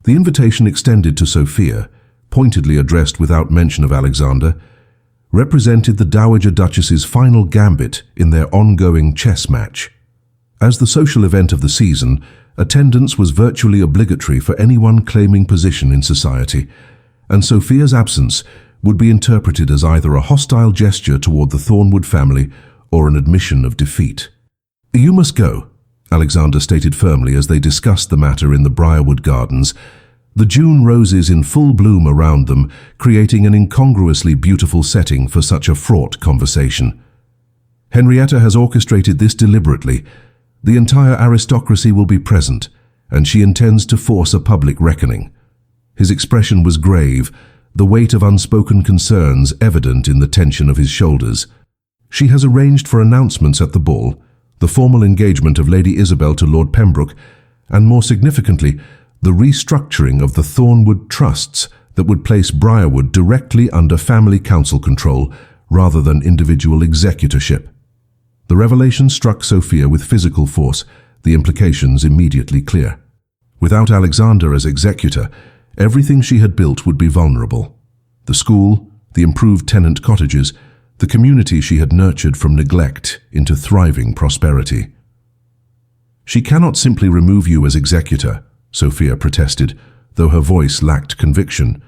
The invitation extended to Sophia, pointedly addressed without mention of Alexander, represented the Dowager Duchess's final gambit in their ongoing chess match. As the social event of the season, attendance was virtually obligatory for anyone claiming position in society, and Sophia's absence would be interpreted as either a hostile gesture toward the Thornwood family or an admission of defeat. "You must go," Alexander stated firmly as they discussed the matter in the Briarwood gardens, the June roses in full bloom around them, creating an incongruously beautiful setting for such a fraught conversation. "Henrietta has orchestrated this deliberately. The entire aristocracy will be present, and she intends to force a public reckoning." His expression was grave, the weight of unspoken concerns evident in the tension of his shoulders. "She has arranged for announcements at the ball, the formal engagement of Lady Isabel to Lord Pembroke, and more significantly, the restructuring of the Thornwood trusts that would place Briarwood directly under family council control rather than individual executorship." The revelation struck Sophia with physical force, the implications immediately clear. Without Alexander as executor, everything she had built would be vulnerable. The school, the improved tenant cottages, the community she had nurtured from neglect into thriving prosperity. "She cannot simply remove you as executor," Sophia protested, though her voice lacked conviction.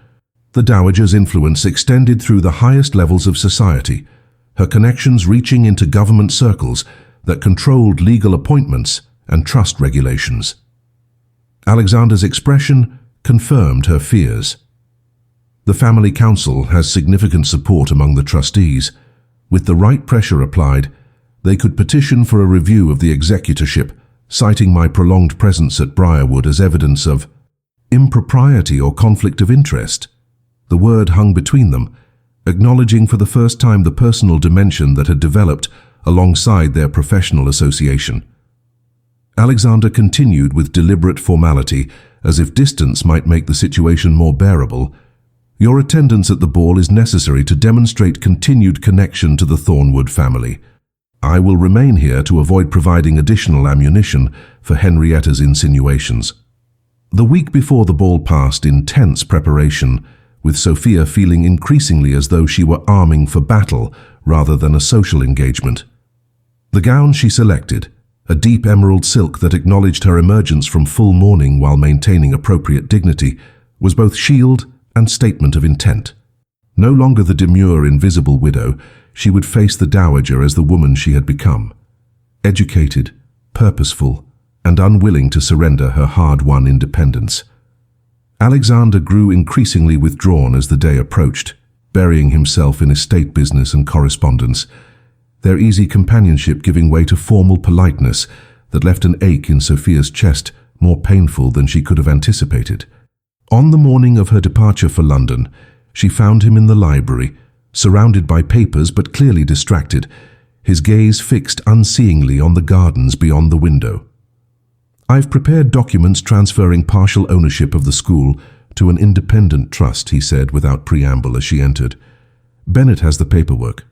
The Dowager's influence extended through the highest levels of society, her connections reaching into government circles that controlled legal appointments and trust regulations. Alexander's expression confirmed her fears. The family council has significant support among the trustees. With the right pressure applied, they could petition for a review of the executorship, citing my prolonged presence at Briarwood as evidence of impropriety or conflict of interest. The word hung between them, acknowledging for the first time the personal dimension that had developed alongside their professional association. Alexander continued with deliberate formality, as if distance might make the situation more bearable. "Your attendance at the ball is necessary to demonstrate continued connection to the Thornwood family. I will remain here to avoid providing additional ammunition for Henrietta's insinuations." The week before the ball passed in tense preparation, with Sophia feeling increasingly as though she were arming for battle rather than a social engagement. The gown she selected, a deep emerald silk that acknowledged her emergence from full mourning while maintaining appropriate dignity, was both shield and statement of intent. No longer the demure, invisible widow, she would face the Dowager as the woman she had become. Educated, purposeful, and unwilling to surrender her hard-won independence. Alexander grew increasingly withdrawn as the day approached, burying himself in estate business and correspondence, their easy companionship giving way to formal politeness that left an ache in Sophia's chest more painful than she could have anticipated. On the morning of her departure for London, she found him in the library, surrounded by papers but clearly distracted, his gaze fixed unseeingly on the gardens beyond the window. "I've prepared documents transferring partial ownership of the school to an independent trust," he said without preamble as she entered. "Bennett has the paperwork.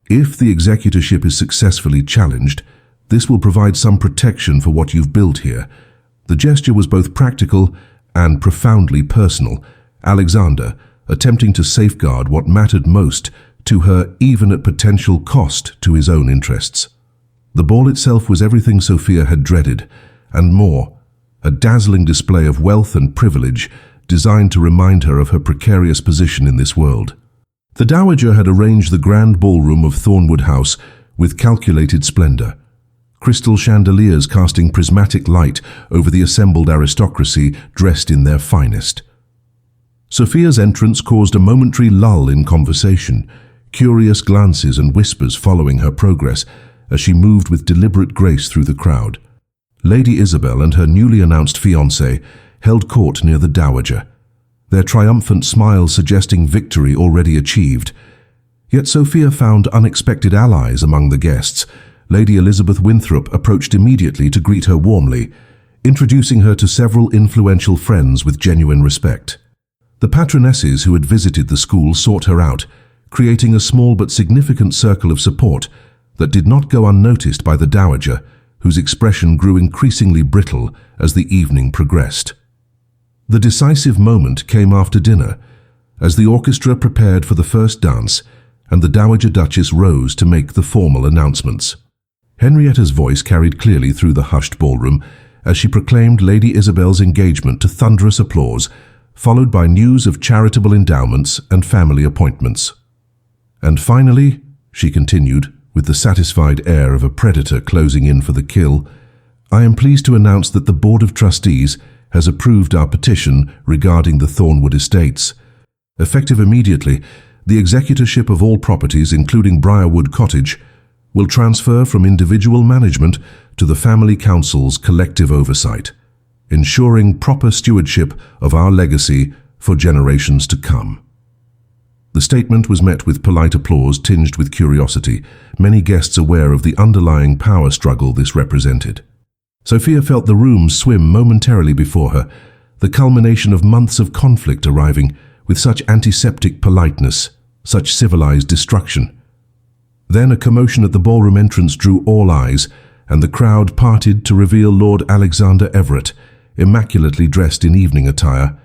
If the executorship is successfully challenged, this will provide some protection for what you've built here." The gesture was both practical and profoundly personal, Alexander attempting to safeguard what mattered most to her, even at potential cost to his own interests. The ball itself was everything Sophia had dreaded, and more, a dazzling display of wealth and privilege designed to remind her of her precarious position in this world. The Dowager had arranged the grand ballroom of Thornwood House with calculated splendor, crystal chandeliers casting prismatic light over the assembled aristocracy dressed in their finest. Sophia's entrance caused a momentary lull in conversation, curious glances and whispers following her progress as she moved with deliberate grace through the crowd. Lady Isabel and her newly announced fiancé held court near the Dowager, their triumphant smiles suggesting victory already achieved. Yet Sophia found unexpected allies among the guests. Lady Elizabeth Winthrop approached immediately to greet her warmly, introducing her to several influential friends with genuine respect. The patronesses who had visited the school sought her out, creating a small but significant circle of support that did not go unnoticed by the Dowager, whose expression grew increasingly brittle as the evening progressed. The decisive moment came after dinner, as the orchestra prepared for the first dance and the Dowager Duchess rose to make the formal announcements. Henrietta's voice carried clearly through the hushed ballroom as she proclaimed Lady Isabel's engagement to thunderous applause, followed by news of charitable endowments and family appointments. "And finally," she continued, with the satisfied air of a predator closing in for the kill, "I am pleased to announce that the Board of Trustees has approved our petition regarding the Thornwood estates. Effective immediately, the executorship of all properties, including Briarwood Cottage, will transfer from individual management to the Family Council's collective oversight, ensuring proper stewardship of our legacy for generations to come." The statement was met with polite applause tinged with curiosity, many guests aware of the underlying power struggle this represented. Sophia felt the room swim momentarily before her, the culmination of months of conflict arriving with such antiseptic politeness, such civilized destruction. Then a commotion at the ballroom entrance drew all eyes, and the crowd parted to reveal Lord Alexander Everett, immaculately dressed in evening attire,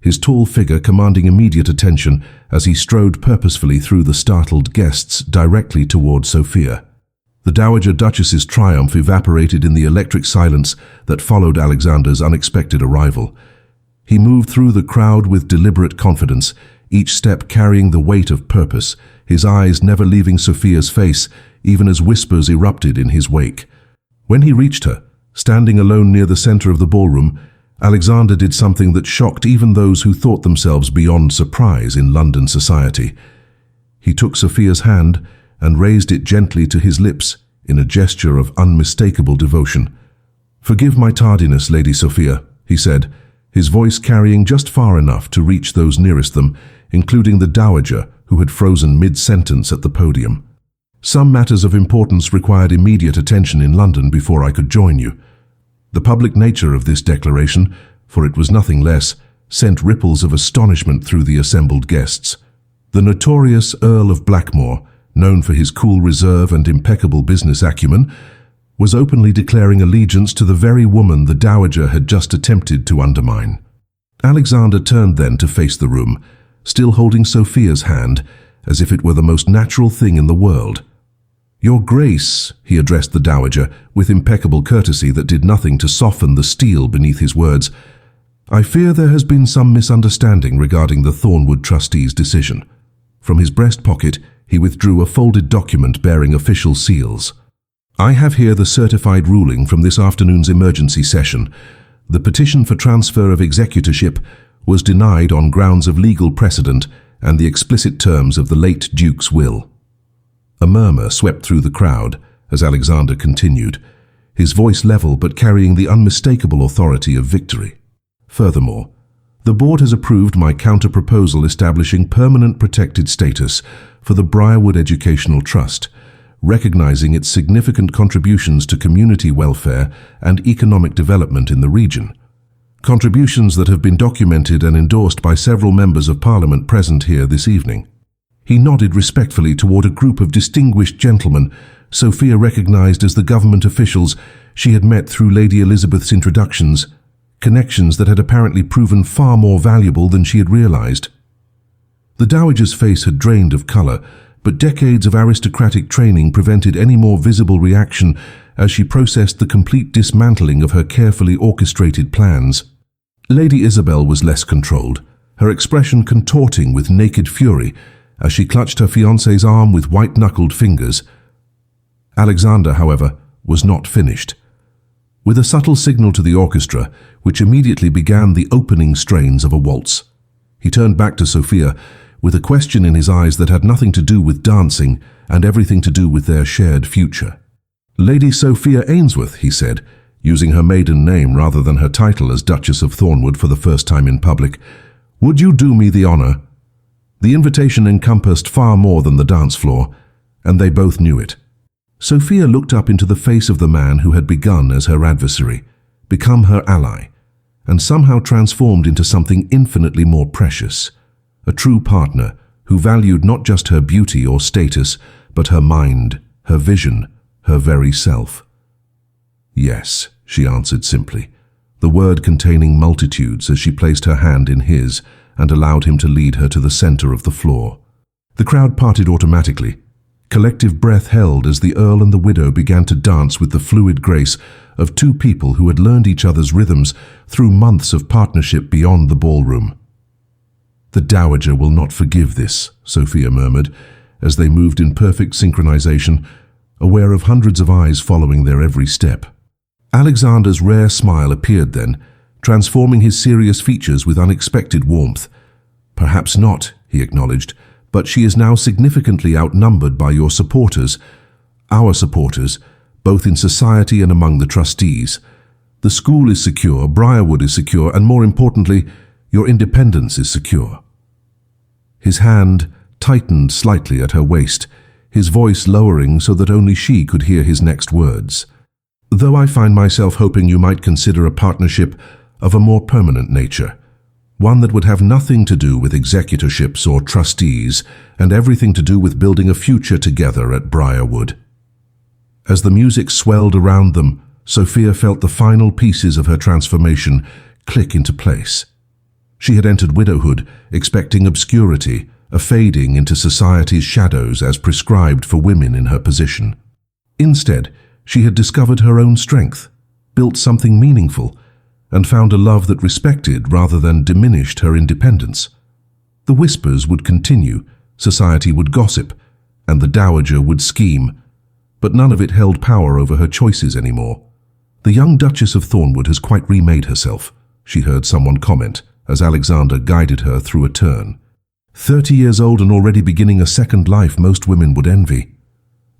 his tall figure commanding immediate attention as he strode purposefully through the startled guests directly toward Sophia. The Dowager Duchess's triumph evaporated in the electric silence that followed Alexander's unexpected arrival. He moved through the crowd with deliberate confidence, each step carrying the weight of purpose, his eyes never leaving Sophia's face, even as whispers erupted in his wake. When he reached her, standing alone near the center of the ballroom, Alexander did something that shocked even those who thought themselves beyond surprise in London society. He took Sophia's hand and raised it gently to his lips in a gesture of unmistakable devotion. "Forgive my tardiness, Lady Sophia," he said, his voice carrying just far enough to reach those nearest them, including the Dowager, who had frozen mid-sentence at the podium. "Some matters of importance required immediate attention in London before I could join you." The public nature of this declaration, for it was nothing less, sent ripples of astonishment through the assembled guests. The notorious Earl of Blackmore, known for his cool reserve and impeccable business acumen, was openly declaring allegiance to the very woman the Dowager had just attempted to undermine. Alexander turned then to face the room, still holding Sophia's hand, as if it were the most natural thing in the world. "Your Grace," he addressed the Dowager, with impeccable courtesy that did nothing to soften the steel beneath his words, "I fear there has been some misunderstanding regarding the Thornwood trustees' decision." From his breast pocket, he withdrew a folded document bearing official seals. "I have here the certified ruling from this afternoon's emergency session. The petition for transfer of executorship was denied on grounds of legal precedent and the explicit terms of the late Duke's will." A murmur swept through the crowd as Alexander continued, his voice level but carrying the unmistakable authority of victory. "Furthermore, the board has approved my counter-proposal establishing permanent protected status for the Briarwood Educational Trust, recognizing its significant contributions to community welfare and economic development in the region. Contributions that have been documented and endorsed by several members of Parliament present here this evening. He nodded respectfully toward a group of distinguished gentlemen Sophia recognized as the government officials she had met through Lady Elizabeth's introductions, connections that had apparently proven far more valuable than she had realized. The dowager's face had drained of color, but decades of aristocratic training prevented any more visible reaction as she processed the complete dismantling of her carefully orchestrated plans. Lady Isabel was less controlled, her expression contorting with naked fury as she clutched her fiancé's arm with white-knuckled fingers. Alexander, however, was not finished. With a subtle signal to the orchestra, which immediately began the opening strains of a waltz, he turned back to Sophia with a question in his eyes that had nothing to do with dancing and everything to do with their shared future. "Lady Sophia Ainsworth," he said, using her maiden name rather than her title as Duchess of Thornwood for the first time in public, "would you do me the honor?" The invitation encompassed far more than the dance floor, and they both knew it. Sophia looked up into the face of the man who had begun as her adversary, become her ally, and somehow transformed into something infinitely more precious, a true partner who valued not just her beauty or status, but her mind, her vision, her very self. "Yes," she answered simply, the word containing multitudes as she placed her hand in his and allowed him to lead her to the center of the floor. The crowd parted automatically. Collective breath held as the Earl and the widow began to dance with the fluid grace of two people who had learned each other's rhythms through months of partnership beyond the ballroom. "The Dowager will not forgive this," Sophia murmured, as they moved in perfect synchronization, aware of hundreds of eyes following their every step. Alexander's rare smile appeared then, transforming his serious features with unexpected warmth. "Perhaps not," he acknowledged, "but she is now significantly outnumbered by your supporters, our supporters, both in society and among the trustees. The school is secure, Briarwood is secure, and more importantly, your independence is secure." His hand tightened slightly at her waist, his voice lowering so that only she could hear his next words. "Though I find myself hoping you might consider a partnership of a more permanent nature, one that would have nothing to do with executorships or trustees and everything to do with building a future together at Briarwood." As the music swelled around them, Sophia felt the final pieces of her transformation click into place. She had entered widowhood, expecting obscurity, a fading into society's shadows as prescribed for women in her position. Instead, she had discovered her own strength, built something meaningful, and found a love that respected rather than diminished her independence. The whispers would continue, society would gossip, and the Dowager would scheme, but none of it held power over her choices anymore. "The young Duchess of Thornwood has quite remade herself," she heard someone comment as Alexander guided her through a turn. 30 years old and already beginning a second life most women would envy.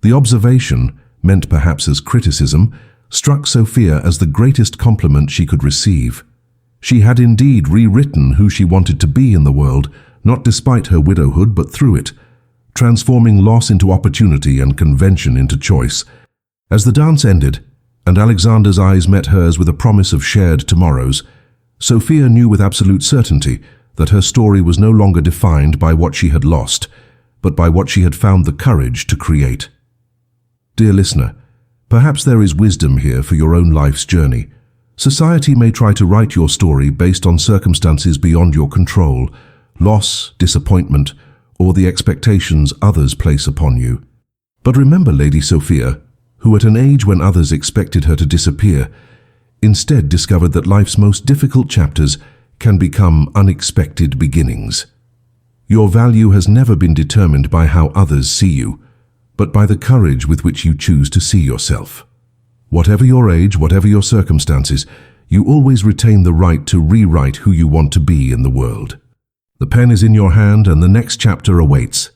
The observation, meant perhaps as criticism, struck Sophia as the greatest compliment she could receive. She had indeed rewritten who she wanted to be in the world, not despite her widowhood but through it, transforming loss into opportunity and convention into choice. As the dance ended, and Alexander's eyes met hers with a promise of shared tomorrows, Sophia knew with absolute certainty that her story was no longer defined by what she had lost, but by what she had found the courage to create. Dear listener, perhaps there is wisdom here for your own life's journey. Society may try to write your story based on circumstances beyond your control, loss, disappointment, or the expectations others place upon you. But remember Lady Sophia, who at an age when others expected her to disappear, instead discovered that life's most difficult chapters can become unexpected beginnings. Your value has never been determined by how others see you, but by the courage with which you choose to see yourself. Whatever your age, whatever your circumstances, you always retain the right to rewrite who you want to be in the world. The pen is in your hand and the next chapter awaits.